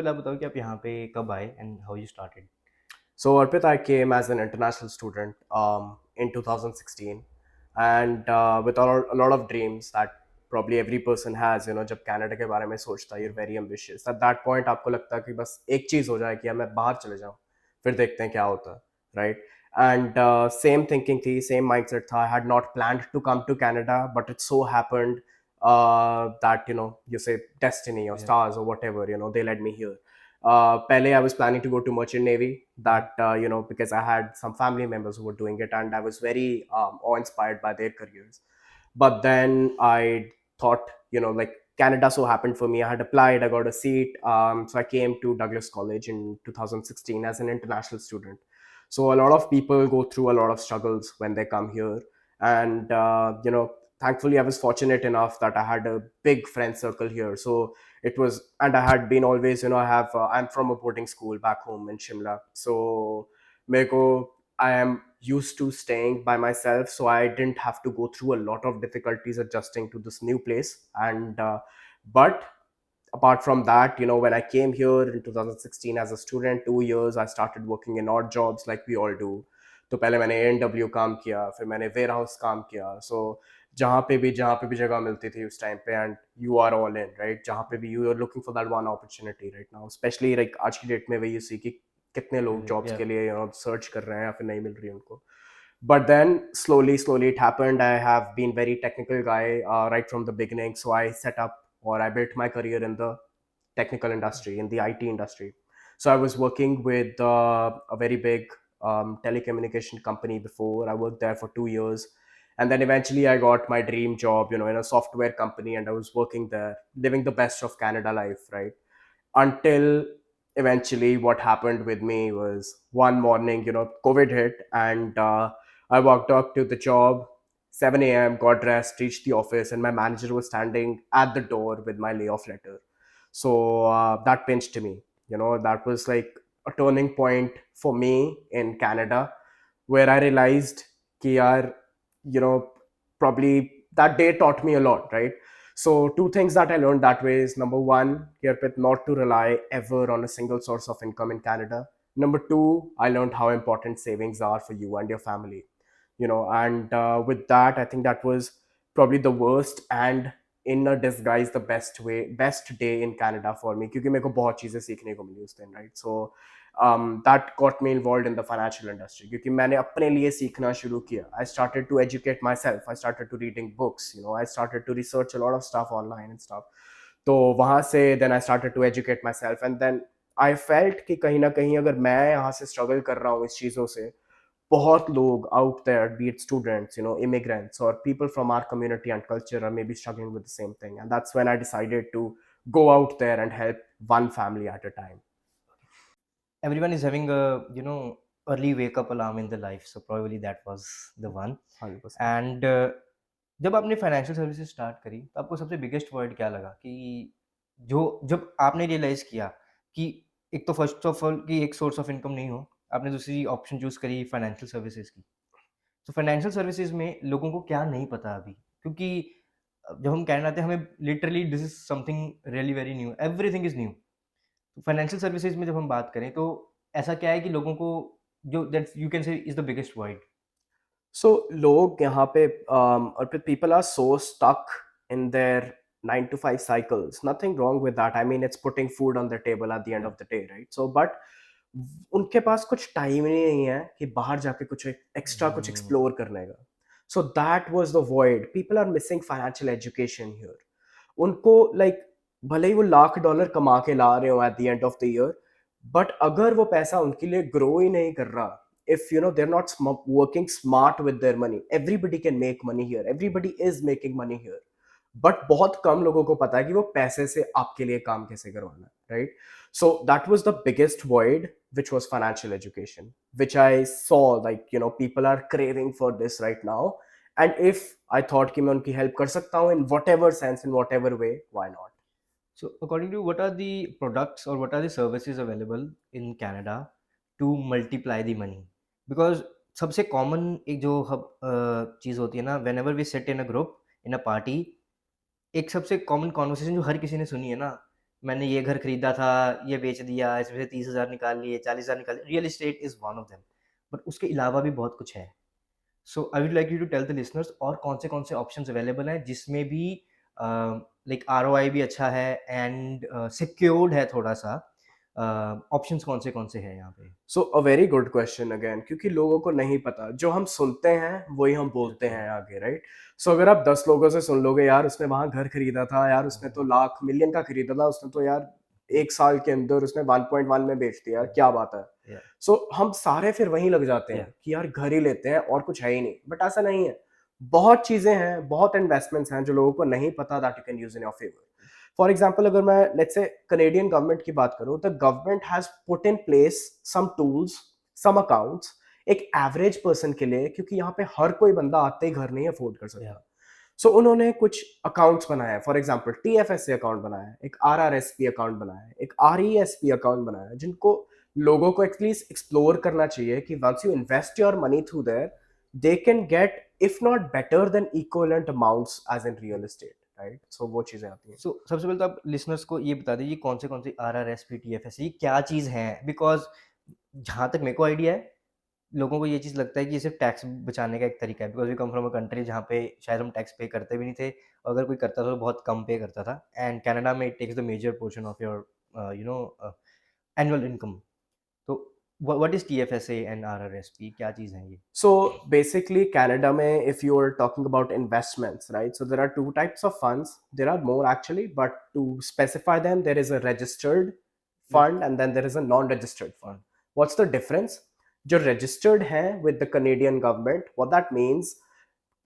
पहले आप बताओ कि आप यहाँ पे कब आए and how you started? So Arpit, I came as an international student in 2016, and with a lot of dreams that probably every person has. जब कनाडा के बारे में सोचता है, you're very ambitious. At that point, आपको लगता है कि बस एक चीज़ हो जाए कि मैं बाहर चले जाऊँ, फिर देखते हैं क्या होता है, right? And same thinking थी, same mindset था. I had not planned to come to Canada, but it so happened that you say destiny or Yeah. stars or whatever, they led me here. Pele, I was planning to go to Merchant Navy. That because I had some family members who were doing it, and I was very awe-inspired by their careers. But then I thought, like Canada so happened for me. I had applied, I got a seat, so I came to Douglas College in 2016 as an international student. So a lot of people go through a lot of struggles when they come here, and thankfully I was fortunate enough that I had a big friend circle here. So it was, and I had been always, I'm from a boarding school back home in Shimla. So meko, I am used to staying by myself, so I didn't have to go through a lot of difficulties adjusting to this new place. And but apart from that, when I came here in 2016 as a student, 2 years I started working in odd jobs like we all do. तो पहले मैंने ANW काम किया, फिर मैंने ware house काम किया. सो जहाँ पे भी जगह मिलती थी उस टाइम पे, and you are all in, right? जहाँ पे भी you are looking for that one opportunity right now, specially like आज की डेट में वही सी कि कितने लोग जॉब्स Yeah. के लिए सर्च कर रहे हैं या फिर नहीं मिल रही उनको. But then slowly it happened. I have been very technical guy right from the beginning, so I set up, or I built my career in the technical industry, in the IT industry. So I was working with a very big telecommunication company before. I worked there for 2 years. And then eventually I got my dream job, in a software company, and I was working there, living the best of Canada life, right? Until eventually what happened with me was one morning, COVID hit, and I walked up to the job, 7 a.m., got dressed, reached the office, and my manager was standing at the door with my layoff letter. So that pinched me. That was like a turning point for me in Canada, where I realized ki yaar, you know, probably that day taught me a lot, right? So two things that I learned that way is, number one, Kirpit, not to rely ever on a single source of income in Canada. Number two, I learned how important savings are for you and your family. And with that, I think that was probably the worst and in a disguise the best day in Canada for me, क्योंकि मेरे को बहुत चीजें सीखने को मिली उस दिन, right? So that got me involved in the financial industry, क्योंकि मैंने अपने लिए सीखना शुरू किया. I started to educate myself. I started to reading books. I started to research a lot of stuff online and stuff. तो वहाँ से then I started to educate myself, and then I felt कि कहीं ना कहीं अगर मैं यहाँ से struggle कर रहा हूँ इस चीज़ों से, बहुत लोग out there, be it students, immigrants, or people from our community and culture are maybe struggling with the same thing. And that's when I decided to go out there and help one family at a time. Everyone is having a early wake up alarm in the life, so probably that was the one. 100%. And जब आपने financial services start करी तो आपको सबसे biggest word क्या लगा कि जो जब आपने रियलाइज किया कि एक तो फर्स्ट ऑफ ऑल कि एक सोर्स ऑफ इनकम नहीं हो, आपने दूसरी ऑप्शन चूज करी फाइनेंशियल सर्विसेज की. तो फाइनेंशियल सर्विसेज में लोगों को क्या नहीं पता अभी, क्योंकि जब हम कहना आते हैं हमें literally this is something really very new, everything is new. तो फाइनेंशियल सर्विसेज में जब हम बात करें तो ऐसा क्या है कि लोगों को जो that you can say is the biggest wide. So लोग यहाँ पे और फिर people are so stuck in their 9 to 5 cycles. Nothing wrong with that. I mean, it's putting food on the table at the end या. of the day, right? So but उनके पास कुछ time ही नहीं है कि बाहर जाके कुछ एक्स्ट्रा कुछ एक्सप्लोर करने का. So that was the void. People are missing financial education here. उनको लाइक भले ही वो $1,00,000 कमा के ला रहे हो at the end of the year, but अगर वो पैसा उनके लिए ग्रो ही नहीं कर रहा, if they're not working smart with their money, everybody can make money here, everybody is making money here, but बहुत कम लोगों को पता है कि वो पैसे से आपके लिए काम कैसे करवाना है, right? So that was the biggest void, which was financial education, which I saw, like people are craving for this right now. And if I thought कि मैं उनकी हेल्प कर सकता हूँ in whatever sense, in whatever way, why not? So according to you, what are the products or what are the services available in Canada to multiply the money? Because सबसे common एक जो चीज़ होती है ना, whenever we sit in a group in a party, एक सबसे common conversation जो हर किसी ने सुनी है ना, मैंने ये घर खरीदा था, ये बेच दिया, इसमें से 30,000 निकाल लिए, 40,000 निकाल लिए। Real estate is one of them, but उसके अलावा भी बहुत कुछ है। So I would like you to tell the listeners और कौन से ऑप्शंस अवेलेबल हैं जिसमें भी लाइक आरओआई भी अच्छा है एंड सिक्योर्ड है थोड़ा-सा। ऑप्शंस कौन से हैं यहाँ पे? So a very good question again, क्योंकि लोगों को नहीं पता, जो हम सुनते हैं वही हम बोलते हैं आगे, राइट? सो अगर आप 10 लोगों से सुन लोगे, यार उसने वहां घर खरीदा था, यार उसने तो लाख मिलियन का खरीदा था, उसने तो यार 1 साल के अंदर उसने 1.1 में बेच दिया, यार क्या बात है। या सो हम सारे फिर वहीं लग जाते या हैं कि यार घर ही लेते हैं और कुछ है ही नहीं, बट ऐसा नहीं है। बहुत चीजें हैं, बहुत इन्वेस्टमेंट्स हैं जो लोगों को नहीं पता, that you can use in your favour. For example, अगर मैं लेट्स से कनेडियन गवर्नमेंट की बात करूं, the government has put in place some tools, some accounts, एक एवरेज पर्सन के लिए, क्योंकि यहाँ पे हर कोई बंदा आते ही घर नहीं अफोर्ड कर या सकता। सो उन्होंने कुछ अकाउंट्स बनाए हैं, फॉर एग्जाम्पल TFSA अकाउंट बनाया है, एक RRSP अकाउंट बनाया है, एक RESP अकाउंट बनाया है, जिनको लोगों को एटलीस्ट एक्सप्लोर करना चाहिए कि once you invest your money through there, they can get if not better than equivalent amounts as in real estate, right? So वो चीजें आती हैं। सो सबसे पहले तो आप लिसनर्स को ये बता दीजिए कौन से आरआरएसपी, टीएफएस ये क्या चीज़ हैं? बिकॉज़ जहाँ तक मेरे को आइडिया है, लोगों को ये चीज़ लगता है कि ये सिर्फ़ टैक्स बचाने का एक तरीका है, because we come from a country जहाँ पे शायद हम टैक्स पे करते भी नहीं थे, और अगर कोई करता था तो बहुत कम पे करता था, एंड कनाडा में it takes the major portion of your you know annual income. तो what is TFSA and RRSP, क्या चीज़ है ये? So basically, Canada mein, if you are talking about investments, right? So there are two types of funds. There are more actually, but to specify them, there is a registered Yeah. fund and then there is a non-registered fund. What's the difference? जो registered है with the Canadian government, what that means,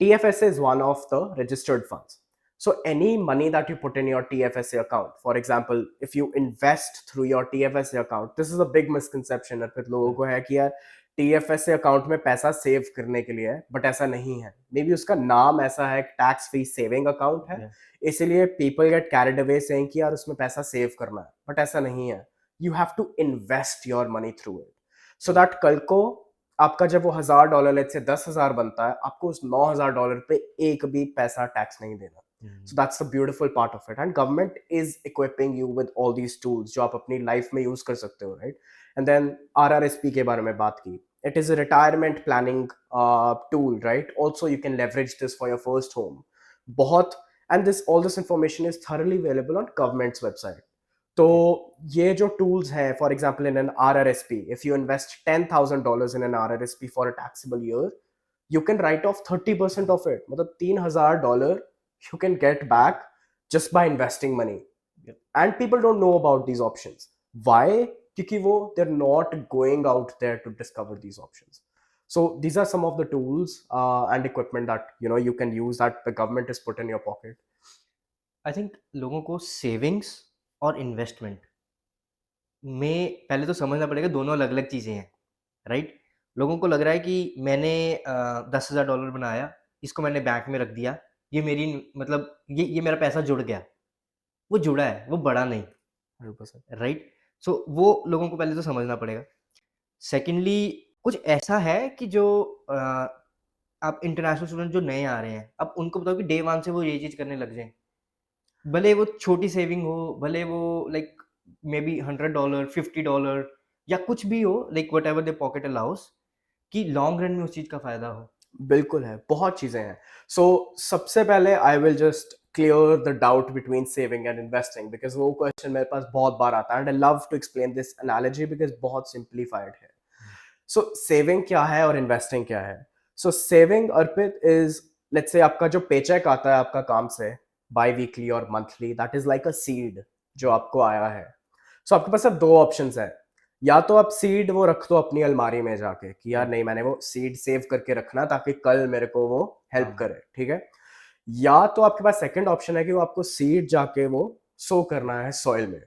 TFSA is one of the registered funds. So any money that you put in your TFSA account, for example, if you invest through your TFSA account, this is a big misconception अर्पित लोगों को है कि यार TFSA account में पैसा save करने के लिए है, बट ऐसा नहीं है। मे बी उसका नाम ऐसा है, टैक्स फ्री सेविंग अकाउंट है, Yeah. इसीलिए people get carried away saying कि यार उसमें पैसा सेव करना है, बट ऐसा नहीं है। You have to invest your money through it, so that कल को आपका जब वो $1,000 लेट से 10,000 बनता है, आपको उस $9,000 पे एक भी पैसा टैक्स नहीं देना। So that's the beautiful part of it, and government is equipping you with all these tools जो आप अपनी लाइफ में यूज कर सकते हो, right? And then RRSP के बारे में बात की, it is a retirement planning tool, right? Also you can leverage this for your first home, बहुत, and this all this information is thoroughly available on government's website. तो ये जो tools हैं, for example in an RRSP, if you invest $10,000 in an RRSP for a taxable year, you can write off 30% of it, मतलब $3,000 you can get back just by investing money. Yep. And people don't know about these options. Why? Because they're not going out there to discover these options. So these are some of the tools and equipment that you can use, that the government has put in your pocket. I think लोगों को savings और investment में पहले तो समझना पड़ेगा, दोनों अलग-अलग चीज़ें हैं, राइट? लोगों को लग रहा है कि मैंने $10,000 बनाया, इसको मैंने बैंक में रख दिया, ये मेरी मतलब ये मेरा पैसा जुड़ गया। वो जुड़ा है, वो बढ़ा नहीं, 100%. राइट? सो वो लोगों को पहले तो समझना पड़ेगा। सेकेंडली कुछ ऐसा है कि जो अ, आप इंटरनेशनल स्टूडेंट जो नए आ रहे हैं, अब उनको बताओ कि डे 1 से वो ये चीज़ करने लग जाएँ। भले वो छोटी सेविंग हो, भले वो लाइक मेबी $100, $50 या कुछ भी हो, like whatever their pocket allows, कि लॉन्ग रन में उस चीज़ का फ़ायदा हो। बिल्कुल है, बहुत चीजें हैं। सो सबसे पहले I will just clear the doubt between saving and investing, because वो क्वेश्चन मेरे पास बहुत बार आता है, and I love to explain this analogy because बहुत सिंप्लीफाइड है। सो सेविंग क्या है और इन्वेस्टिंग क्या है? So saving, Arpit, is, let's say आपका जो पेचेक आता है आपका काम से, बाई वीकली और monthly, that is like a seed जो आपको आया है। सो आपके पास अब दो ऑप्शंस है, या तो आप सीड वो रख दो अपनी अलमारी में जाके कि यार नहीं, मैंने वो सीड सेव करके रखना ताकि कल मेरे को वो हेल्प हाँ। करे, ठीक है? या तो आपके पास सेकंड ऑप्शन है कि वो आपको सीड जाके वो सो करना है सॉइल में।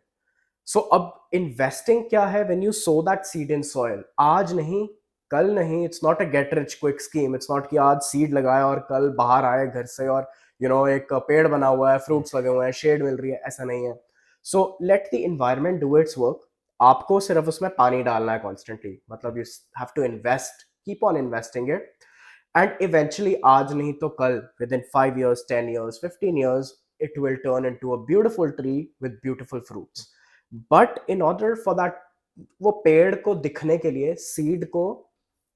सो अब इन्वेस्टिंग क्या है? When you so that seed in soil, आज नहीं, कल नहीं, it's not a get rich quick scheme. It's not कि आज सीड लगाया और कल बाहर आए घर से और एक पेड़ बना हुआ है, फ्रूट्स लगे हुए हैं, शेड मिल रही है, ऐसा नहीं है। So let the environment do its work. आपको सिर्फ उसमें पानी डालना है कॉन्स्टेंटली, मतलब you have to invest, keep on investing it, and eventually आज नहीं तो कल, within 5 years, 10 years, 15 years, it will turn into a beautiful tree with beautiful fruits. But in order for that, वो पेड़ को दिखने के लिए सीड को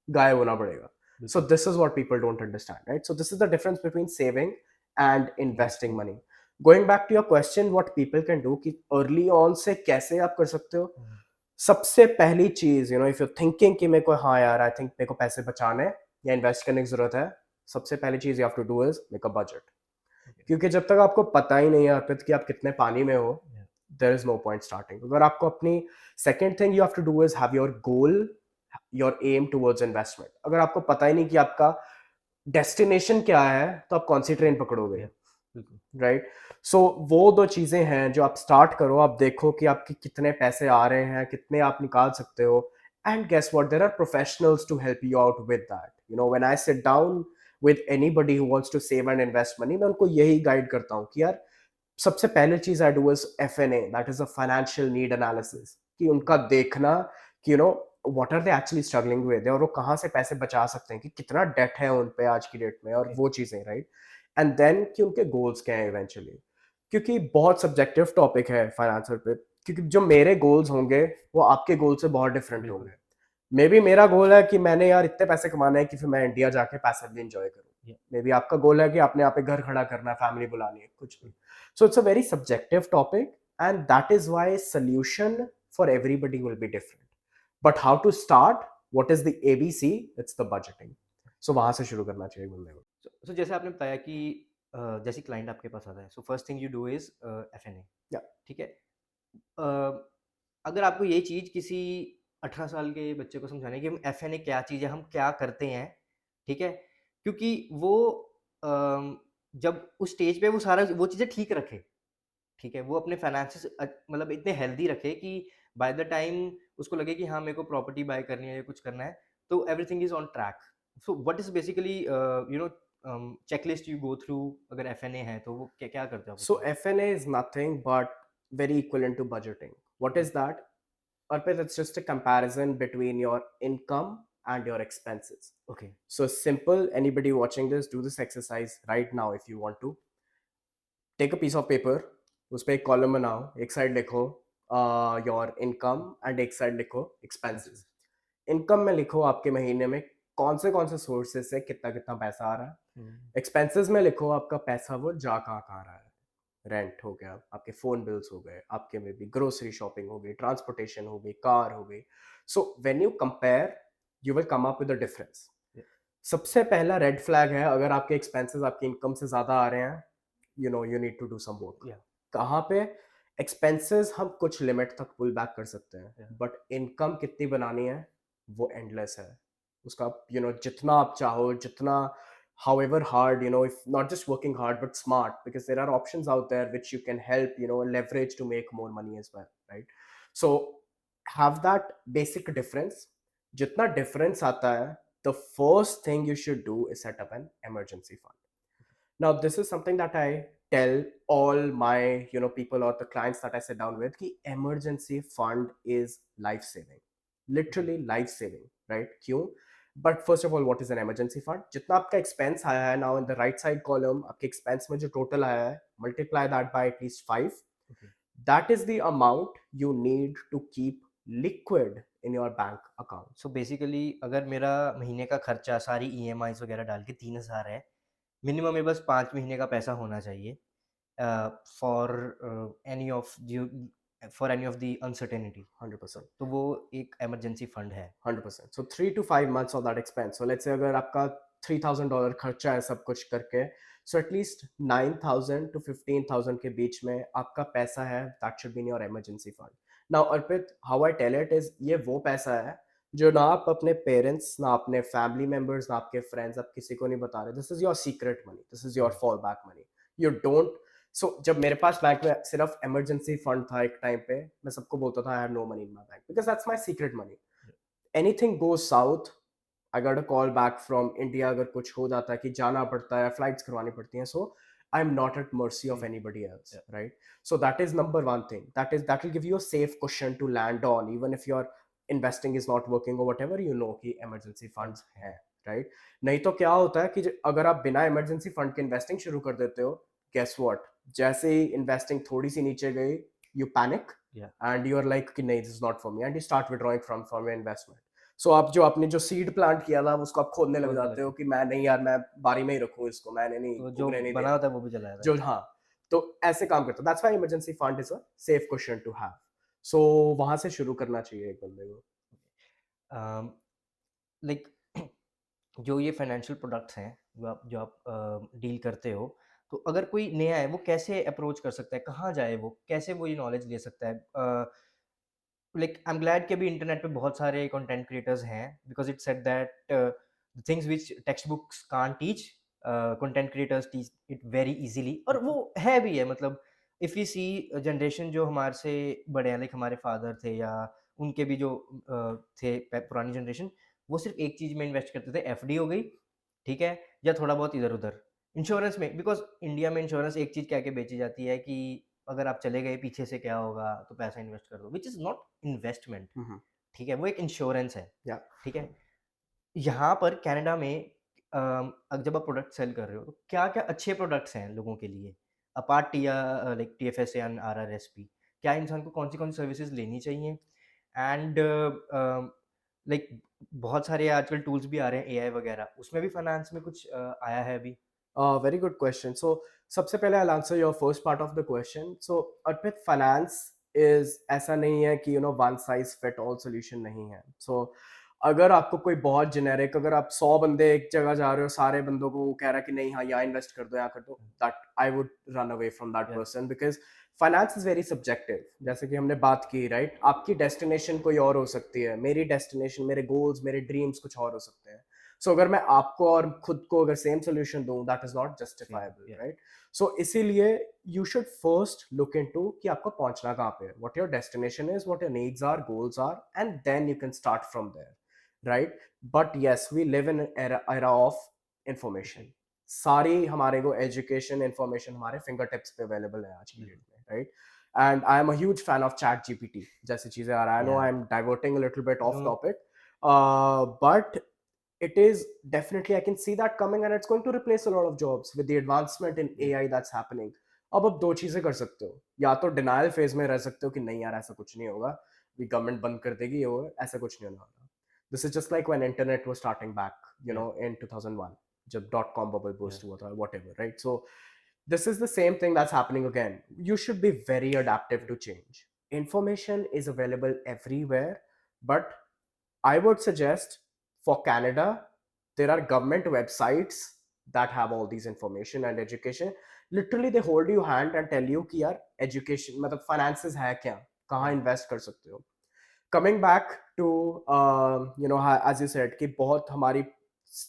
गायब होना पड़ेगा. So this is what people don't understand, right? So this is the difference between saving and investing money. Going back to your question, what people can do कि early on से कैसे आप कर सकते हो? सबसे पहली चीज, if you're thinking कि मेरे को, हाँ यार, I think मेरे को पैसे बचाने या इन्वेस्ट करने की जरूरत है, सबसे पहली चीज you have to do is make a budget. क्योंकि जब तक आपको पता ही नहीं है अर्पित कि आप कितने पानी में हो, there is no point starting. अगर आपको अपनी second thing you have to do is have your goal, your aim towards investment. अगर आपको पता ही नहीं कि आपका डेस्टिनेशन क्या है, तो आप कौन सी ट्रेन पकड़ोगे, राइट? सो वो दो चीजें हैं जो आप स्टार्ट करो, आप देखो कि आपके कितने पैसे आ रहे हैं, कितने आप निकाल सकते हो, and guess what, there are professionals to help you out with that. When I sit down with anybody who wants to save and invest money, मैं उनको यही गाइड करता हूँ कि यार सबसे पहले चीज I do is FNA, that is a financial need analysis, कि उनका देखना कि what are they actually struggling with, और वो कहाँ से पैसे बचा सकते हैं, कि कितना डेट है उन पे आज की डेट में, और वो चीजें, राइट? एंड देन कि उनके गोल्स क्या हैं इवेंचुअली, क्योंकि बहुत सब्जेक्टिव टॉपिक है फाइनेंसर पे, क्योंकि जो मेरे गोल्स होंगे वो आपके गोल से बहुत डिफरेंट होंगे. मे बी मेरा गोल है कि मैंने यार इतने पैसे कमाने हैं कि फिर मैं इंडिया जाके पैसिवली एंजॉय करूं. मे बी आपका गोल है कि आपने यहाँ पे घर खड़ा करना है, फैमिली बुलानी है, कुछ भी. So it's a very subjective topic, and that is why solution for everybody will be different. But how to start, what is the ABC? It's the budgeting. So वहां से शुरू करना चाहिए बंदे को. सो जैसे आपने बताया कि जैसे क्लाइंट आपके पास आता है, so first thing you do is FNA. Yeah. ठीक है. अगर आपको ये चीज़ किसी 18 साल के बच्चे को समझाना है कि हम FNA क्या चीज़ है, हम क्या करते हैं, ठीक है? क्योंकि वो जब उस स्टेज पे वो सारा वो चीज़ें ठीक रखे, ठीक है? वो अपने फाइनेंसेस मतलब इतने हेल्दी रखे कि बाय द टाइम उसको लगे कि हाँ, मेरे को प्रॉपर्टी बाय करनी है या कुछ करना है, तो everything is on track. So what is basically checklist you go through अगर FNA है, तो वो क्या करते हो आप So उसमें? FNA is nothing but very equivalent to budgeting. What is that? Arpit, it's just a comparison between your income and your expenses. Okay. So simple, anybody watching this, do this exercise right now if you want to. Take a piece of paper, उस पे एक column बनाओ, एक side लिखो your income and एक side लिखो expenses. Income में लिखो आपके महीने में कौन से सोर्सेज से कितना कितना पैसा आ रहा है. एक्सपेंसेस में लिखो आपका पैसा वो जा कहाँ रहा है. रेंट हो गया, आपके फोन बिल्स हो गए, आपके में भी ग्रोसरी शॉपिंग हो गई, ट्रांसपोर्टेशन हो गई, कार हो गई. So when you compare, you will come up with the difference. सबसे पहला रेड फ्लैग है अगर आपके एक्सपेंसेस आपकी इनकम से ज्यादा आ रहे हैं, you need to do some work. Yeah. कहाँ पे एक्सपेंसेस हम कुछ लिमिट तक पुल बैक कर सकते हैं, Yeah. बट इनकम कितनी बनानी है वो एंडलेस है. उसका जितना आप चाहो, जितना however hard, if not just working hard but smart, because there are options out there which you can help, leverage to make more money as well, right? So have that basic difference. जितना difference आता है, the first thing you should do is set up an emergency fund. Now this is something that I tell all my people or the clients that I sit down with, कि emergency fund is life saving, literally life saving, right? क्यों? But first of all, what is an emergency fund? जितना आपका expense आया है, now in the right side column आपके expense में जो total आया है, multiply that by at least 5. Okay. That is the amount you need to keep liquid in your bank account. So basically अगर मेरा महीने का खर्चा सारी EMIs वगैरह डाल के 3000 है, मिनिमम मेरे पास 5 महीने का पैसा होना चाहिए for any of the uncertainty. 100%. तो वो एक इमरजेंसी फंड है. 100%. So 3 to 5 months of that expense. So let's say अगर आपका $3,000 खर्चा है सब कुछ करके, so at least 9,000 to 15,000 के बीच में आपका पैसा है, that should be in your emergency fund. Now Arpit, how I tell it is, ये वो पैसा है जो ना आप अपने पेरेंट्स, ना अपने फैमिली मेंबर्स, ना आपके फ्रेंड्स, आप किसी को नहीं बता रहे. This is your secret money, this is your fall back money. You don't. So जब मेरे पास बैंक में सिर्फ इमरजेंसी फंड था एक टाइम पे, मैं सबको बोलता था I have no money in my bank because that's my secret money. Anything goes south, I got a call back from India, अगर कुछ हो जाता है कि जाना पड़ता है, फ्लाइट्स करवानी पड़ती हैं, सो I am not at mercy of anybody else, right? So that is number one thing. That will give you a safe cushion to land on, even if your investing is not working or whatever, कि emergency funds हैं, right? नहीं तो क्या होता है कि अगर आप बिना emergency fund के investing शुरू कर देते हो, guess what? जैसे ही इन्वेस्टिंग थोड़ी सी नीचे गई, यू पैनिक या एंड यू आर लाइक कि नहीं, this is not for me, and you start withdrawing from your investment. So आप जो आपने जो सीड प्लांट किया था उसको आप खोदने लग खोदने जाते हो लगे, कि मैं नहीं यार, मैं बारी में ही रखूँ इसको, मैंने नहीं तो जो उगने नहीं बना देना. होता है वो भी चला जाता है। जो हाँ, तो ऐसे काम करता. That's why emergency fund is a safe question to have. So वहां से शुरू करना चाहिए एक बंदे को. अम, लाइक जो ये फाइनेंशियल प्रोडक्ट्स हैं, जो आप डील करते हो, तो अगर कोई नया है, वो कैसे अप्रोच कर सकता है? कहाँ जाए वो? कैसे वो ये नॉलेज ले सकता है? लाइक आई एम ग्लैड कि अभी इंटरनेट पे बहुत सारे कंटेंट क्रिएटर्स हैं because it said that the things which text books can't teach, content creators teach it very easily और वो है भी है मतलब इफ यू सी जनरेशन जो हमारे से बड़े हैं लाइक हमारे फादर थे या उनके भी जो थे पुरानी जनरेशन, वो सिर्फ़ एक चीज़ में इन्वेस्ट करते थे, एफडी हो गई, ठीक है? या थोड़ा बहुत इधर-उधर। इंश्योरेंस में बिकॉज़ इंडिया में इंश्योरेंस एक चीज़ कह के बेची जाती है कि अगर आप चले गए पीछे से क्या होगा, तो पैसा इन्वेस्ट कर दो, which is not investment, Mhm. ठीक है? वो एक इंश्योरेंस है, Yeah. ठीक है? यहाँ पर कनाडा में जब आप प्रोडक्ट सेल कर रहे हो, तो क्या-क्या अच्छे प्रोडक्ट्स हैं लोगों के लिए? Apart like TFS and RRSP, क्या इंसान को कौन-सी सर्विसेज़ लेनी चाहिए? एंड लाइक बहुत सारे आजकल टूल्स भी आ रहे हैं एआई वगैरह, उसमें भी फाइनेंस में कुछ आया है अभी? Very good question. So, सबसे पहले I'll answer your first part of the question. So, Arpit, finance is ऐसा नहीं है कि one size fit all solution नहीं है. So, अगर आपको कोई बहुत जेनेरिक, अगर आप 100 बंदे एक जगह जा रहे हो, सारे बंदों को वो कह रहा है कि नहीं हाँ यहाँ इन्वेस्ट कर दो, यहाँ कर दो, that I would run away from that या person because finance is very subjective. जैसे कि हमने बात की, राइट? आपकी डेस्टिनेशन कोई और हो सकती है, मेरी डेस्टिनेशन, मेरे गोल्स, मेरे ड्रीम्स कुछ और हो सकते हैं. सो अगर मैं आपको और खुद को अगर सेम सोल्यूशन दूं, that is not same justifiable, या राइट? सो इसीलिए you should first look into कि आपको पहुंचना कहाँ पे है, what your destination is, what your needs are, goals are, and then you can start from there, right? But yes, we live in era of information. सारी हमारे को education information हमारे फिंगर टिप्स पे अवेलेबल है आज की date बिल्कुल, में, right? And I am a huge fan of ChatGPT जैसी चीजें आ रहा है. आई नो या I am diverting a little bit of no topic, but it is definitely, I can see that coming, and it's going to replace a lot of jobs with the advancement in या AI that's happening. अब आप दो चीजें कर सकते हो, या तो डिनायल फेज में रह सकते हो कि नहीं यार ऐसा कुछ नहीं होगा, भी गवर्नमेंट बंद कर देगी, ये होगा, ऐसा कुछ नहीं होने वाला. This is just like when internet was starting back, या इन 2001, जब डॉट कॉम बबल या बर्स्ट हुआ था, whatever, right? So this is the same thing that's happening again. You should be very adaptive to change. Information is available everywhere, but I would suggest for Canada, there are government websites that have all these information and education. Literally, they hold you hand and tell you कि यार education मतलब finances है क्या, कहाँ या invest कर सकते हो. Coming back to as you said कि बहुत हमारी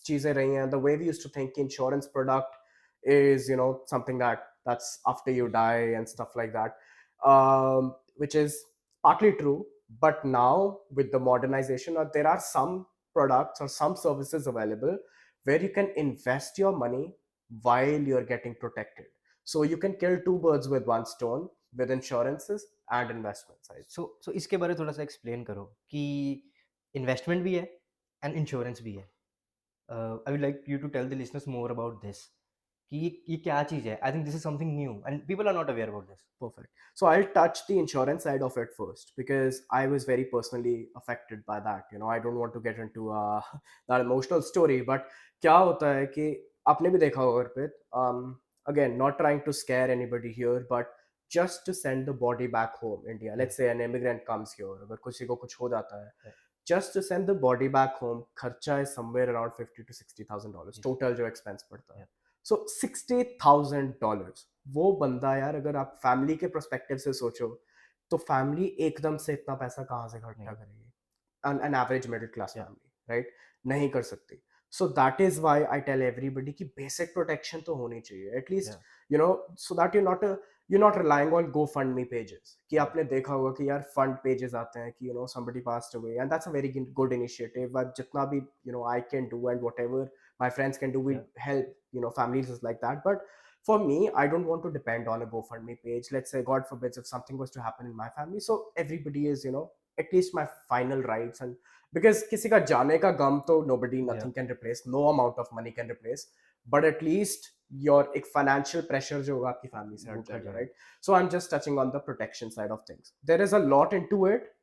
चीजें रही हैं. The way we used to think insurance product is something that's after you die and stuff like that, which is partly true. But now with the modernization, there are some products or some services available where you can invest your money while you're getting protected. So you can kill two birds with one stone with insurances and investments, I सो इसके बारे में थोड़ा-सा explain करो कि investment भी है and insurance भी है। I would like you to tell the listeners more about this कि ये क्या चीज़ है? I think this is something new and people are not aware about this. Perfect. So I'll touch the insurance side of it first because I was very personally affected by that. I don't want to get into that emotional story, but क्या होता है कि आपने भी देखा होगा अर्पित, again, not trying to scare anybody here, but just to send the body back home, India. या Let's say an immigrant comes here, अगर किसी को कुछ हो जाता है, या just to send the body back home, खर्चा is somewhere around $50,000 to $60,000 yes total जो expense पड़ता है. या सो $60,000, वो बंदा यार, अगर आप फैमिली के प्रोस्पेक्टिव से सोचो, तो फैमिली एकदम से इतना पैसा कहाँ से इकट्ठा नहीं करेगी? an average middle class या family, right? नहीं कर सकती. So that is why I tell everybody कि basic protection तो होनी चाहिए, at least, या so that you're not relying on GoFundMe pages. कि या आपने देखा होगा कि यार fund pages आते हैं कि somebody passed away, and that's a very good initiative. अब जितना भी I can do and whatever my friends can do, we या help families like that. But for me, I don't want to depend on a GoFundMe page. Let's say God forbids if something was to happen in my family, so everybody is at least my final rights. And because किसी का जाने का गम तो nobody, या nothing can replace, no amount of money can replace, but at least your एक financial pressure जो होगा आपकी फैमिली से वो हट कट जाएगा, जाएगा। Right? So I am just touching on the protection side of things, there is a lot into it.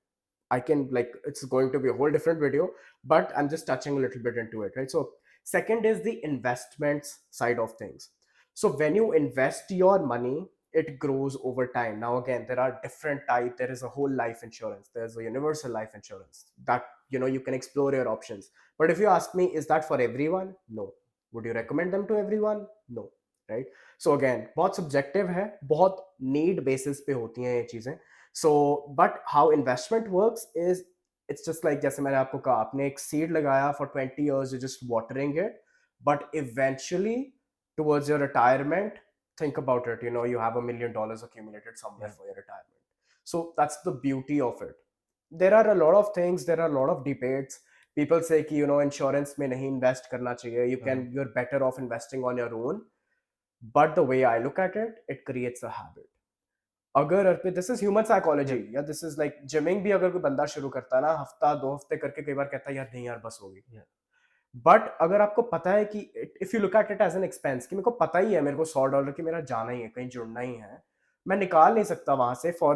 I can, like, it's going to be a whole different video, but I'm just touching a little bit into it, right? So second is the investments side of things. So when you invest your money, it grows over time. Now again, there are different type. There is a whole life insurance, there's a universal life insurance that, you can explore your options. But if you ask me, is that for everyone? No. Would you recommend them to everyone? No. Right? So again, बहुत subjective है, बहुत need basis पे होती हैं ये चीजें. So but how investment works is, it's just like, जैसे मैंने आपको कहा, आपने एक seed लगाया for 20 years, you're just watering it, but eventually towards your retirement, think about it, you have $1 million accumulated somewhere Yeah. for your retirement. So that's the beauty of it. There are a lot of things, there are a lot of debates. People say कि insurance में नहीं invest करना चाहिए, you're better off investing on your own. But the way I look at it, it creates a habit. अगर Arpit, this is human psychology, Yeah. या this is like gymming भी, अगर कोई बंदा शुरू करता है ना, हफ्ता 2 हफ्ते करके कई बार कहता है यार नहीं यार बस होगी. Yeah. बट अगर आपको पता है कि, if you look at it as an expense, कि मेरे को पता ही है मेरे को $100 की मेरा जाना ही है, कहीं जुड़ना ही है, मैं निकाल नहीं सकता वहां से for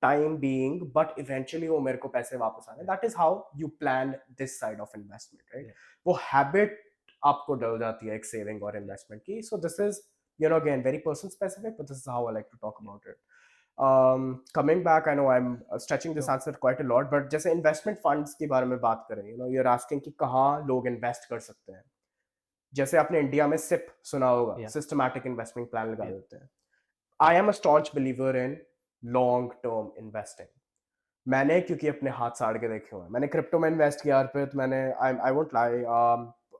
time being, but eventually वो मेरे को पैसे वापस आने, that is how you plan this side of investment, right? Yeah. वो हैबिट आपको डल जाती है एक सेविंग और इन्वेस्टमेंट की. So this is, again very person specific, but this is how I like to talk about it. Coming back, I know I'm stretching this So answer quite a lot, but जैसे investment funds के बारे में बात करें, you're asking कि कहाँ लोग invest कर सकते हैं. जैसे आपने इंडिया में सिप सुना होगा, yeah. सिस्टमैटिक इन्वेस्टमेंट प्लान लगा Yeah. देते हैं. आई am a staunch believer in long term investing. मैंने क्योंकि अपने हाथ साड़ के देखे हुए हैं, मैंने क्रिप्टो में इन्वेस्ट किया अर्पित, मैंने, I won't lie,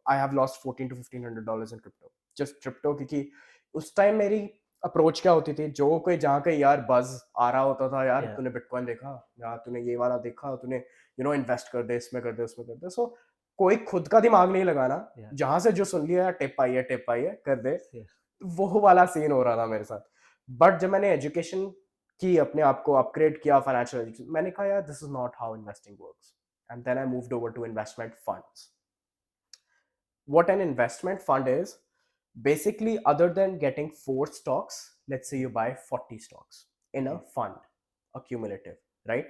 I have lost $1,400 to $1,500 in crypto, just crypto. क्योंकि उस टाइम मेरी अप्रोच क्या होती थी, जो कोई जहाँ कहीं यार बज आ रहा होता था, यार Yeah. तूने बिटकॉइन देखा, यार तूने ये वाला देखा, तूने इन्वेस्ट कर दे, इसमें कर दे, उसमें कर दे. सो कोई खुद का दिमाग नहीं लगाना, Yeah. जहां से जो सुन लिया, टिप आई है, टिप आई है, कर दे. Yeah. वो वाला सीन हो रहा था मेरे साथ. बट जब मैंने एजुकेशन की, अपने आप को अपग्रेड किया फाइनेंशियल एजुकेशन, मैंने कहा यार this is not how investing works, and then I moved over to investment funds. What an investment fund is, basically, other than getting 4 stocks, let's say you buy 40 stocks in a fund, accumulative, right?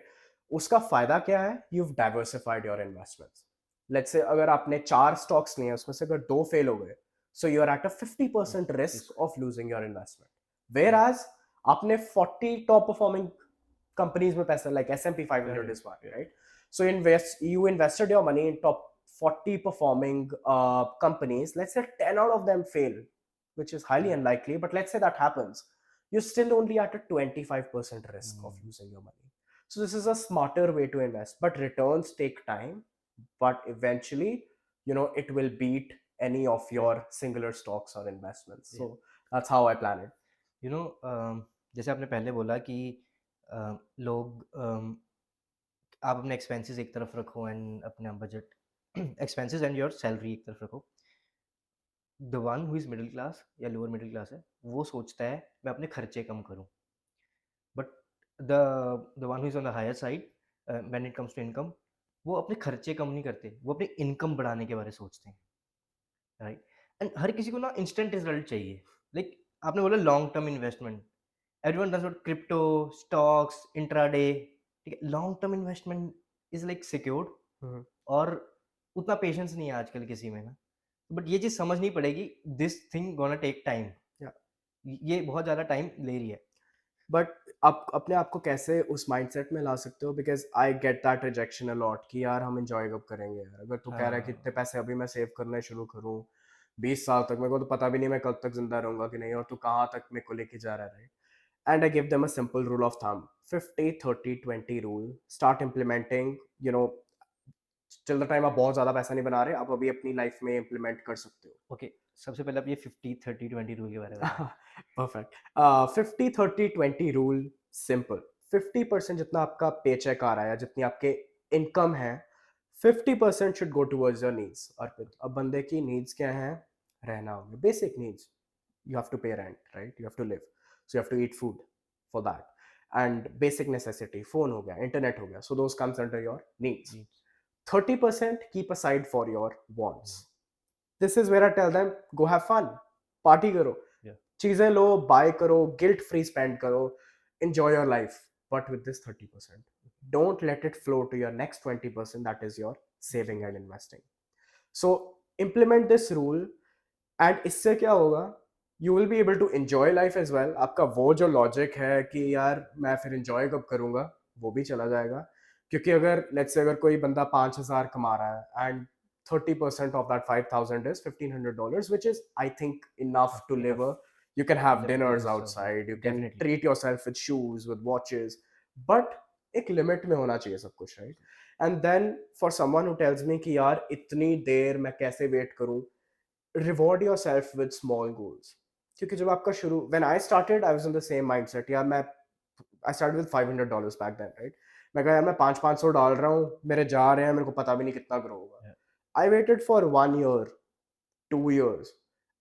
उसका फायदा क्या है? You've diversified your investments. Let's say अगर आपने 4 stocks लिए, उसमें से अगर 2 फेल हो गए, so you're at a 50% risk of losing your investment. Whereas आपने 40 top performing companies में पैसा, like S&P 500 is one, right? So you invested your money in top 40 performing companies. Let's say 10 out of them fail, which is highly unlikely, but let's say that happens. You're still only at a 25% risk of losing your money. So this is a smarter way to invest, but returns take time, but eventually, it will beat any of your singular stocks or investments. So that's how I plan it. जैसे आपने पहले बोला कि लोग आप अपने expenses एक तरफ रखो एंड अपना budget expenses and your salary एक तरफ रखो. The one who is middle class या लोअर मिडिल क्लास है, वो सोचता है मैं अपने खर्चे कम करूँ. But the one who is on the higher side when it comes to income, वो अपने खर्चे कम नहीं करते, वो अपनी इनकम बढ़ाने के बारे में सोचते हैं, राइट? एंड हर किसी को ना इंस्टेंट रिजल्ट चाहिए. लाइक आपने बोला long term investment, everyone does what crypto, stocks, intraday, ठीक है? Long term investment is like secured और उतना पेशेंस नहीं है आजकल किसी में ना. बट ये चीज़ समझनी पड़ेगी, this thing gonna take time. Yeah. ये बहुत ज़्यादा टाइम ले रही है. बट आप अपने आप को कैसे उस माइंडसेट में ला सकते हो? Because I get that rejection a lot कि यार हम एंजॉय कब करेंगे यार, अगर तू कह रहा है कि इतने पैसे अभी मैं सेव करना शुरू करूँ 20 साल तक, मेरे को तो पता भी नहीं मैं कब तक जिंदा रहूंगा कि नहीं, और तू कहाँ तक मेरे को लेके जा रहा है, right? And I give them a simple rule of thumb, 50-30-20 rule. Start implementing, till the time आप बहुत ज़्यादा पैसा नहीं बना रहे, आप अभी अपनी लाइफ में implement कर सकते हो. ओके, सबसे पहले आप ये 50-30-20 रूल के बारे में बताएं. Perfect. 50-30-20 rule, simple. 50% जितना आपका paycheck आ रहा है या जितनी आपके income है, 50% should go towards your needs. अर्पित, अब बंदे की needs क्या हैं? रहना होगा, basic needs. You have to pay rent, right? You have to live. So you have to eat food for that. And basic necessity, phone ho gaya, internet ho gaya. So those comes under your needs. 30% keep aside for your wants. This is where I tell them, go have fun. Party करो, Yeah. चीजें लो, bye करो, guilt free spend करो, enjoy your life. But with this 30%, don't let it flow to your next 20%, that is your saving and investing. So implement this rule, and इससे क्या होगा, you will be able to enjoy life as well. आपका वो जो logic है कि यार मैं फिर enjoy कब करूँगा, वो भी चला जाएगा. क्योंकि अगर let's say अगर कोई बंदा 5,000 कमा रहा है and 30% of that 5,000 is $1,500, which is I think enough to live a, you can have dinners outside, you can Definitely. treat yourself with shoes, with watches, but एक लिमिट में होना चाहिए सब कुछ, right? And then for someone who tells me कि यार इतनी देर मैं कैसे वेट करूं, reward yourself with small goals. क्योंकि जब आपका शुरू, when I started I was in the same mindset, यार मैं I started with $500 back then, right? मैं कहा यार मैं 500 डाल रहा हूँ, मेरे जा रहे हैं, मेरे को पता भी नहीं कितना ग्रो होगा. Yeah. I waited for 1 year, 2 years,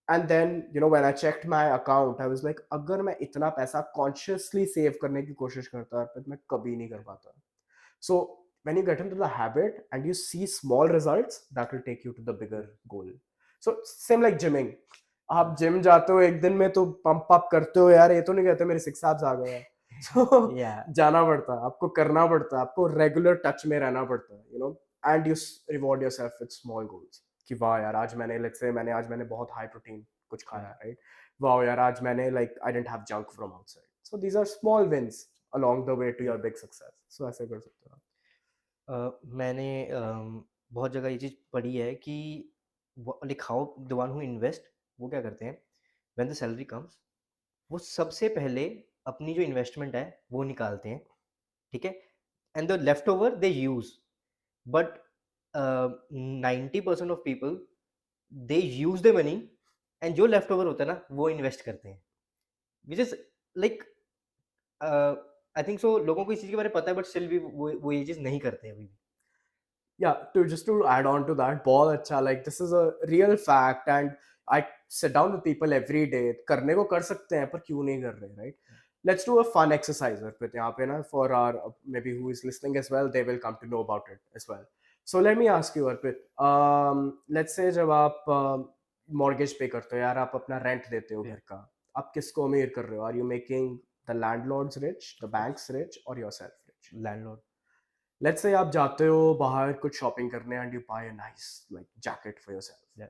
and then when I checked my account I was like, अगर मैं इतना पैसा consciously save करने की कोशिश करता तो मैं कभी नहीं कर पाता. So when you get into the habit and you see small results, that will take you to the bigger goal. So same like gymming. आप जिम जाते हो एक दिन में तो पंप अप करते हो, यार ये तो नहीं कहते मेरे सिक्स एब्स आ गए हैं. So Yeah. जाना पड़ता है, आपको करना पड़ता है, आपको रेगुलर टच में रहना पड़ता है, and you reward yourself with small goals. कि वाह यार आज मैंने, लेट्स से मैंने बहुत हाई प्रोटीन कुछ खाया, राइट? वाह यार आज मैंने like I didn't have junk from outside. So these are small wins along the way to your big success. So ऐसे कर सकते हो आप. मैंने बहुत जगह ये चीज़ पढ़ी है कि like how the one who invest, वो क्या करते हैं, व्हेन द सैलरी कम्स, वो सबसे पहले अपनी जो इन्वेस्टमेंट है वो निकालते हैं, ठीक है, and the left over they use. But 90% of people they use the money, and जो लेफ्ट ओवर होता है ना वो इन्वेस्ट करते हैं, which is like I think so लोगों को इस चीज़ के बारे में पता है, बट स्टिल भी वो ये चीज़ नहीं करते हैं अभी भी. Yeah, to just to add on to that, बहुत अच्छा, like this is a real fact and I sit down with people every day. करने को कर सकते हैं पर क्यों नहीं कर रहे, right? Let's do a fun exercise अर्पित यहाँ पे ना, for our maybe who is listening as well, they will come to know about it as well. So let me ask you Arpit, let's say जब आप mortgage पे करते हो, यार आप अपना rent देते हो घर का, आप किसको अमीर कर रहे हो? Are you making the landlords rich, the banks rich, or yourself rich? Landlord. Let's say आप जाते हो बाहर कुछ शॉपिंग करने and you buy a nice like jacket for yourself. Yeah.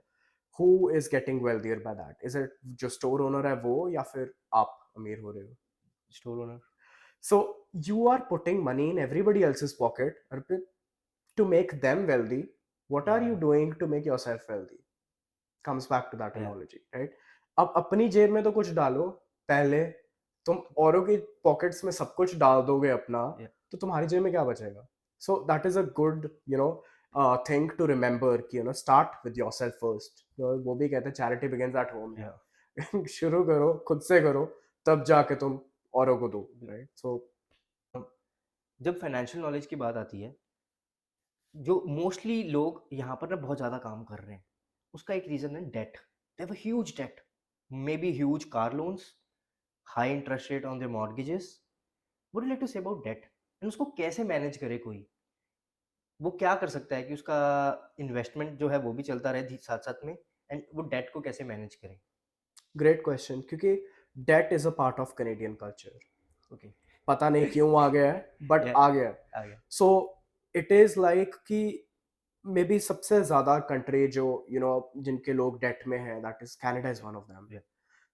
Who is getting wealthier by that? Is it जो store owner है वो, या फिर आप अमीर हो रहे हो? Store owner. So you are putting money in everybody else's pocket, Arpit, to make them wealthy. What are you doing to make yourself wealthy? Comes back to that Yeah. analogy, right? अब अपनी जेब में तो कुछ डालो पहले. तुम औरों की पॉकेट्स में सब कुछ डाल दोगे अपना, Yeah. तो तुम्हारी जेब में क्या बचेगा? So that is a good thing to remember कि start with yourself first. वो भी कहते हैं charity begins at home. Yeah. शुरू करो खुद से करो, तब जाके तुम औरों को दो, right? So जब फाइनेंशियल नॉलेज की बात आती है, जो मोस्टली लोग यहाँ पर ना बहुत ज़्यादा काम कर रहे हैं, उसका एक रीज़न है debt. They have a huge debt, maybe huge car loans, high interest rate on their mortgages. What do you like to say about debt, and उसको कैसे मैनेज करे कोई? वो क्या कर सकता है कि उसका इन्वेस्टमेंट जो है वो भी चलता रहे साथ-साथ में, एंड वो डेट को कैसे मैनेज करे? great question, क्योंकि debt is a part of Canadian culture. Okay. पता नहीं क्यों आ गया है, but Yeah. आ गया है. आ गया. So it is like कि मे बी सबसे ज्यादा कंट्री जो जिनके लोग डेट में हैं, that is Canada is one of them. Yeah.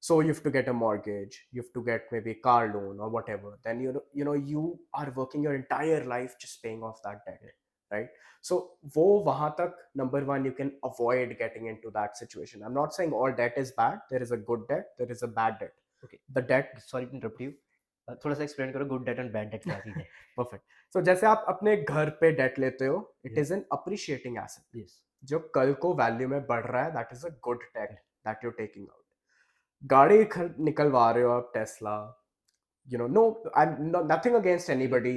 So you have to get a mortgage, you have to get maybe a car loan or whatever, then you are working your entire life just paying off that debt, right? So wo wahan tak, number one, you can avoid getting into that situation. I'm not saying all debt is bad. There is a good debt, there is a bad debt. Okay. The debt, sorry to interrupt you, थोड़ा सा explain करो good debt and bad debt क्या चीज़ है? perfect. So जैसे आप अपने घर पे डेट लेते हो, it Yeah. is an appreciating asset. Yes. जो कल को वैल्यू में बढ़ रहा है, that is a good debt that you're taking out. गाड़ी निकलवा रहे हो आप, Tesla, no, I'm nothing against anybody,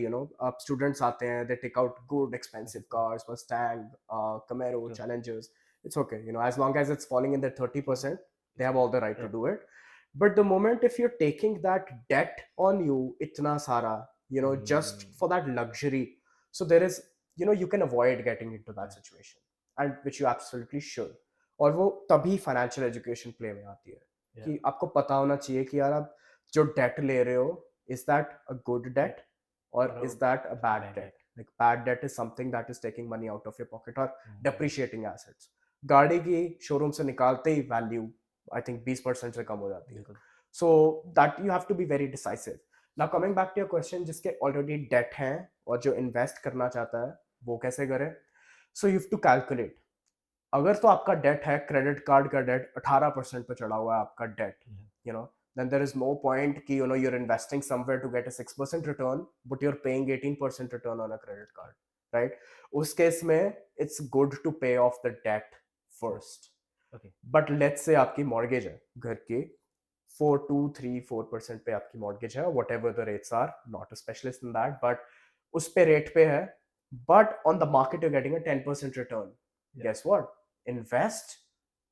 up students आते हैं, they take out good expensive cars, Mustang, Camaro, Sure. Challengers. It's okay, as long as it's falling in their 30%, they have all the right to Yeah. do it. But the moment if you're taking that debt on you, itna sara, just for that luxury, so there is, you can avoid getting into that situation, and which you absolutely should. और वो तभी financial education play में आती है. या कि आपको पता होना चाहिए कि यार आप जो डेट ले रहे हो, is that a good debt और और is that a bad bad debt? Debt. Like bad debt is something that is taking money out of your pocket और हुँ, डेप्रिशिएटिंग एसेट्स। गाड़ी की शोरूम से निकालते ही वैल्यू आई थिंक 20% से कम हो जाती है। बिल्कुल। So that you have to be very decisive. Now coming back to your question, जिसके ऑलरेडी डेट हैं और जो इन्वेस्ट करना चाहता है वो कैसे करे? So you have to calculate. अगर तो आपका डेट है, क्रेडिट कार्ड का डेट 18% पे चढ़ा हुआ है आपका डेट, या you know, then there is no point कि you know you're investing somewhere to get a 6% return but you're paying 18% return on a credit card, right? उस केस में it's good to pay off the debt first. Okay, but let's say आपकी mortgage है घर की, 4 2 3 4% पे आपकी mortgage है, whatever the rates are, not a specialist in that, but उस पे रेट पे है, but on the market you're getting a 10% return. या Guess what? Invest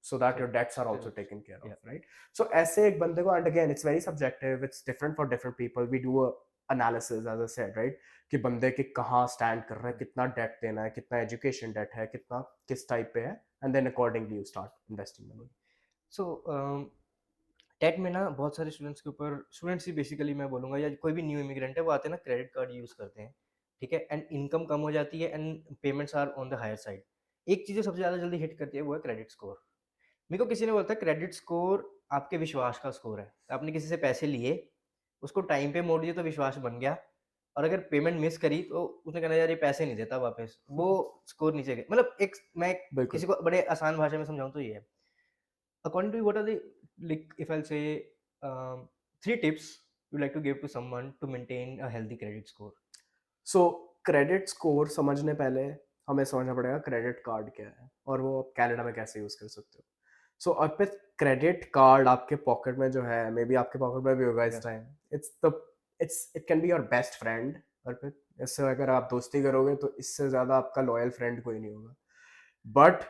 so that so your debts are फिर also taken care of, या right? So ऐसे एक बंदे को, and again it's very subjective, it's different for different people, we do a analysis as I said, right? कि बंदे के कहाँ stand कर रहा है, कितना debt देना है, कितना education debt है, कितना किस type पे है, and then accordingly you start investing money. So टेट में ना बहुत सारे स्टूडेंट्स के ऊपर, स्टूडेंट्स ही बेसिकली मैं बोलूँगा, या कोई भी न्यू इमिग्रेंट है वो आते हैं ना क्रेडिट कार्ड यूज़ करते हैं, ठीक है? एंड इनकम कम हो जाती है and payments are on the higher side. एक चीज़ जो सबसे ज़्यादा जल्दी हिट करती है वो है क्रेडिट स्कोर। मेरे को किसी ने बोला था क्रेडिट स्कोर आपके विश्वास का स्कोर है। आपने किसी से पैसे लिए, उसको टाइम पे मोड़ दिए तो विश्वास बन गया, और अगर पेमेंट मिस करी तो उसने कहना यार ये पैसे नहीं देता वापस, वो स्कोर नीचे गए। मतलब एक मैं बिल्कुल। किसी को बड़े आसान भाषा में समझाऊँ तो ये है। According to you, what are the, like, if I'll say, 3 tips you like to give to someone to maintain a healthy credit score? So credit score समझने पहले हमें समझना पड़ेगा क्रेडिट कार्ड क्या है और वो आप कनाडा में कैसे यूज कर सकते हो। सो अर्पित, क्रेडिट कार्ड आपके पॉकेट में जो है, मे बी आपके पॉकेट में भी होगा Yeah. इस time, it can be your best friend. Arpit, इससे अगर आप दोस्ती करोगे तो इससे ज्यादा आपका लॉयल फ्रेंड कोई नहीं होगा। बट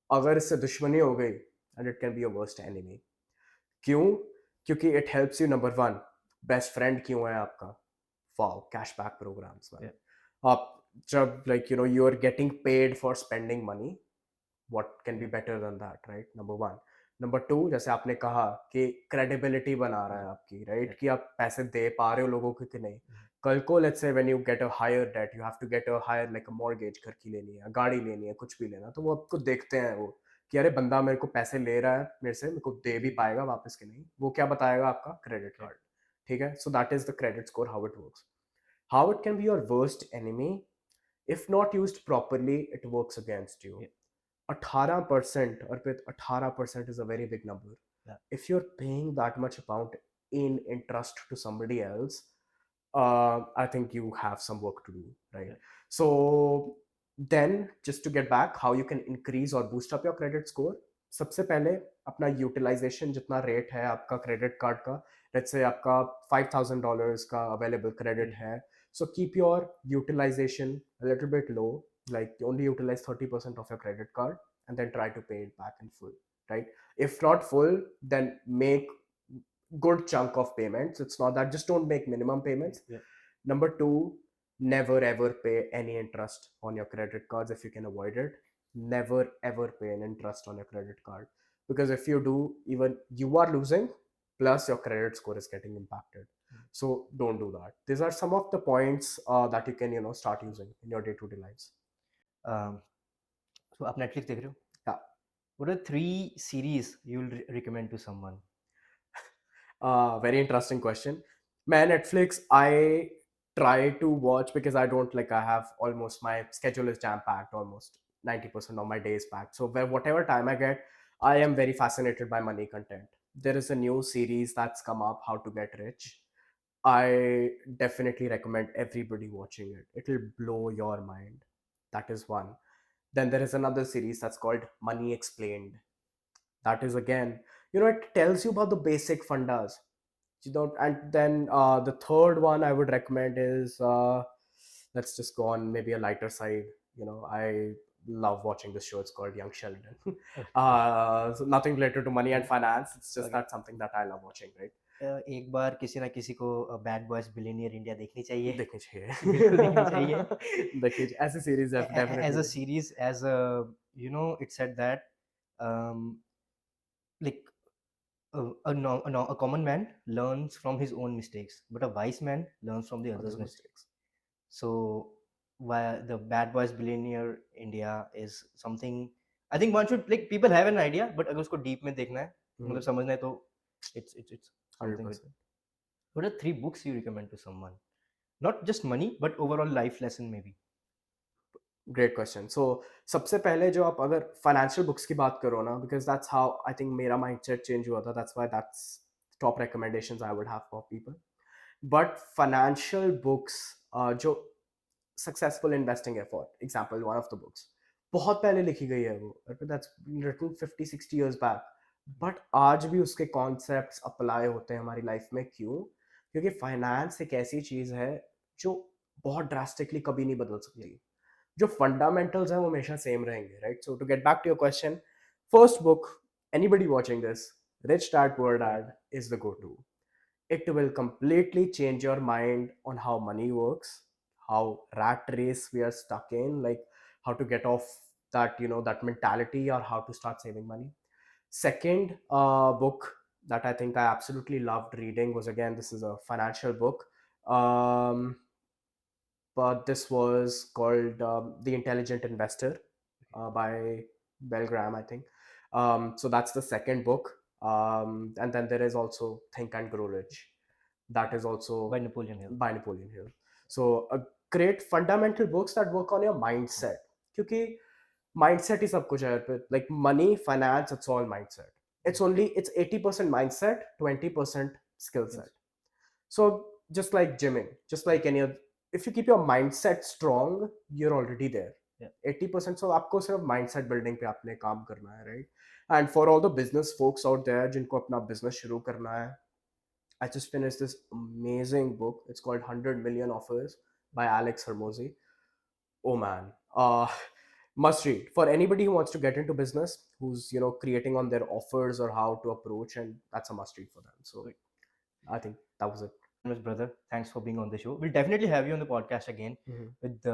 अगर इससे दुश्मनी हो गई, and it can be your worst enemy. क्यों? क्योंकि it helps you, number one, best friend क्यों है आपका? वाओ, कैशबैक प्रोग्राम्स में Yeah. आप जब like you are getting paid for spending money, what can be Yeah. Better than that, right? Number one. Number two, जैसे आपने कहा कि क्रेडिबिलिटी बना रहा है Yeah. आपकी, राइट? Yeah. कि आप पैसे दे पा रहे हो लोगों को कि नहीं। Mhm. कल को let's say when you get a higher debt, you have to get a higher like a mortgage, घर की लेनी है, गाड़ी लेनी है, कुछ भी लेना, तो वो आपको देखते हैं वो कि अरे बंदा मेरे को पैसे ले रहा है मेरे से, मेरे को दे भी पाएगा वापस कि नहीं। वो क्या बताएगा? आपका क्रेडिट Okay. कार्ड। ठीक है, so that is the credit score, how it works. How it can be your worst enemy? if not used properly, it works against you. Yeah. 18%, or with 18% is a very big number. Yeah. If you're paying that much amount in interest to somebody else, I think you have some work to do, right? Yeah. So then, just to get back, how you can increase or boost up your credit score? सबसे पहले अपना utilisation जितना rate है आपका credit card का, let's say आपका $5,000 का available credit Mhm. है, so keep your utilization a little bit low, like you only utilize 30% of your credit card and then try to pay it back in full, right? If not full, then make good chunk of payments. It's not that, just don't make minimum payments. Yeah. Number two, never ever pay any interest on your credit cards if you can avoid it. Never ever pay an interest on your credit card, because if you do, even you are losing, plus your credit score is getting impacted. So don't do that. These are some of the points that you can start using in your day-to-day lives. Um, so आप Netflix देख रहे हो? Yeah. What are 3 series you will recommend to someone? Very interesting question. Man, Netflix, I try to watch because I don't like, I have almost, my schedule is jam packed, almost 90% of my day is packed. So whatever time I get, I am very fascinated by money content. There is a new series that's come up, How to Get Rich. I definitely recommend everybody watching it. It'll blow your mind. That is one. Then there is another series that's called Money Explained. That is again, it tells you about the basic fundas. You don't, and then the third one I would recommend is, let's just go on maybe a lighter side. I love watching this show. It's called Young Sheldon. Okay. So nothing related to money and Okay. finance. It's just Okay. that something that I love watching, right? एक बार किसी ना किसी को bad boys billionaire India देखनी चाहिए। देखनी चाहिए। बिल्कुल देखनी चाहिए। देखनी चाहिए, ऐसी सीरीज As डेफिनेटली a देखनी। series, as a, it said that, um, like a common man learns from his own mistakes, but a wise man learns from the Other other's mistakes. mistakes. So why the Bad Boys Billionaire India is something I think one should like people have an idea, but अगर उसको deep में देखना है मतलब समझना है तो it's something with 100%. what are 3 books you recommend to someone? Not just money, but overall life lesson maybe. Great question. So सबसे पहले जो आप अगर फाइनेंशियल बुक्स की बात करो ना, because that's how I think मेरा माइंडसेट चेंज हुआ था, that's why that's top recommendations I would have for people. But financial books जो सक्सेसफुल इन्वेस्टिंग है, for example one of the books, बहुत पहले लिखी गई है वो, that's written 50-60 years back, but आज भी उसके कॉन्सेप्ट्स अप्लाई होते हैं हमारी लाइफ में. क्यों? क्योंकि फाइनेंस एक ऐसी चीज है जो बहुत ड्रास्टिकली कभी नहीं बदल सकती. जो फंडामेंटल्स हैं वो हमेशा सेम रहेंगे, right? So to get back to your question, first book, anybody watching this, rich dad poor dad is the go to. It will completely change your mind on how money works, how rat race we are stuck in, like how to get off that, you know, that mentality, or how to start saving money. Second book that I think I absolutely loved reading was, again, this is a financial book, um, but this was called The Intelligent Investor by Bell Graham, I think. So that's the second book. And then there is also Think and Grow Rich. That is also By Napoleon Hill. by Napoleon Hill. So a great fundamental books that work on your mindset. क्योंकि mindset ही सब कुछ है. Like money, finance, it's all mindset. It's 80% mindset, 20% skill set. Yes. So just like gymming, just like any other, if you keep your mindset strong, you're already there. Yeah. 80%. So आपको सिर्फ mindset building पे आपने काम करना है, right? And for all the business folks out there जिनको अपना business शुरू करना है, I just finished this amazing book. It's called 100 Million Offers by Alex Hermosi. Oh man, must read for anybody who wants to get into business, who's, you know, creating on their offers or how to approach, and that's a must read for them. So I think that was it. Miss brother, thanks for being on the show. We'll definitely have you on the podcast again with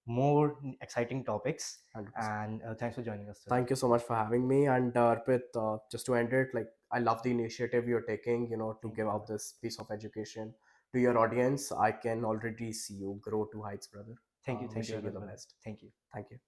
more exciting topics. 100%. And thanks for joining us today. Thank you so much for having me. And Arpit, just to end it, like, I love the initiative you're taking, you know, to Thank give you, out brother. this piece of education to your audience. I can already see you grow to heights, brother. Thank you. Thank you Wishing very you much, the brother. best. Thank you. Thank you.